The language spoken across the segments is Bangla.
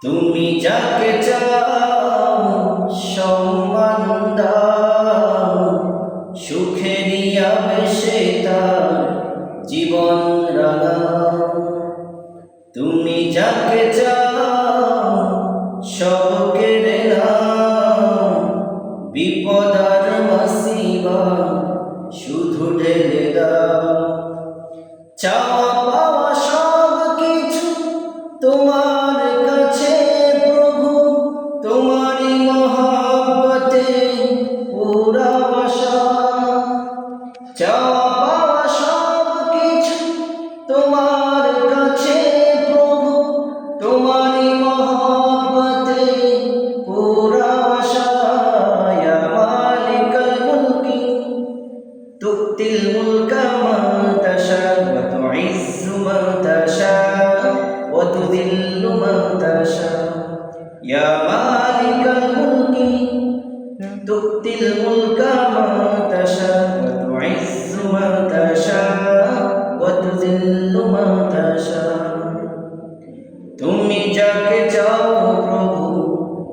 তুমি যাকে চাও সম্মান দাও, সুখে নিয়াবে সে তার জীবন রাঙাও। তুমি যাকে চাও সব কেড়ে নাও, বিপদ আর মুসিবা শুধু ঢেলে দাও। চাওয়া পাওয়া সব কিছু তোমার কাছে প্রভু, তোমারই মহব্বতে পুরা বাসা। চাওয়া পাওয়া সব কিছু তোমার কাছে প্রভু, তোমারই মহব্বতে পুরা বাসা। ইয়া মালিকাল মুলকি তু'তিল মুলকা মান তাশা ওয়া তু'ইজ্জু মান তাশা ওয়া তুযিল্লু মান তাশা। ইয়া মালিকাল মুলকি তু'তিল মুলকা মান তাশা ওয়া তু'ইজ্জু মান তাশা ওয়া তুযিল্লু মান তাশা। তুমি যাকে চাও প্রভু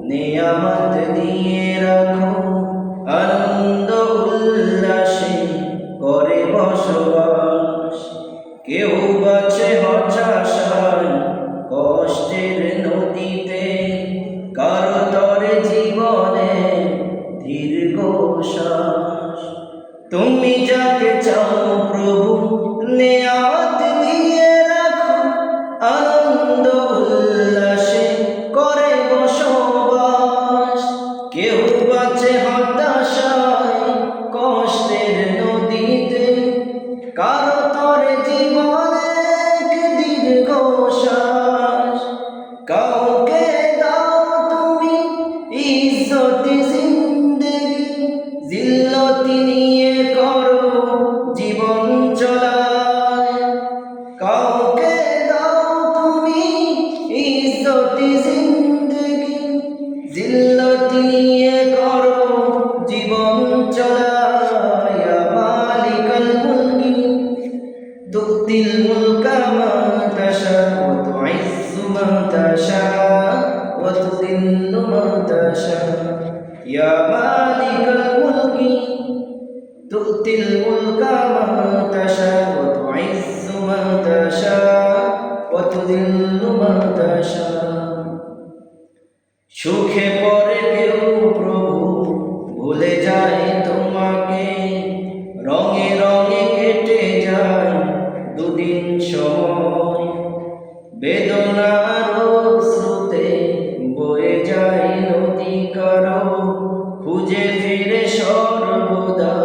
নিয়ামত দিয়ে রাখো, আনন্দ উল্লাসে করে বসবাস। কেউ বাঁচে হতাশায় কষ্টের নদীতে, কারো তরে জীবনে দীর্ঘশ্বাস। তুমি যাকে চাও প্রভু নিয়ামত দিয়ে রাখো, আনন্দ উল্লাসে করে বসবাস। কেউ বাঁচে হতাশায় কষ্টের নদীতে, কারো তরে জীবনে দীর্ঘশ্বাস। কাউকে দাও তুমি ইজ্জতি জিন্দেগি, জিল্লতি নিয়ে করো জীবন চলায়। কাউকে দাও তুমি ইজ্জতি জিন্দেগি, জিল্লতি নিয়ে করো জীবন চলায়। ইয়া মালিকাল মুলকি তু'তিল মুলকা মান তাশা ওয়া তু'ইজ্জু মান তাশা ওয়া তুযিল্লু মান তাশা। ইয়া মালিকাল মুলকি তু'তিল মুলকা মান তাশা ওয়া তু'ইজ্জু মান তাশা ওয়া তুযিল্লু মান তাশা। সুখে পরে কেউ প্রভু ভুলে যায় তোমাকে, রঙে রঙে কেটে যায় দুদিন সময়। বেদনার স্রোতে বয়ে যায় নদী কারো, খুঁজে ফিরে সর্বদা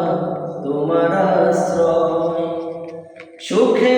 তোমার আশ্রয়। সুখে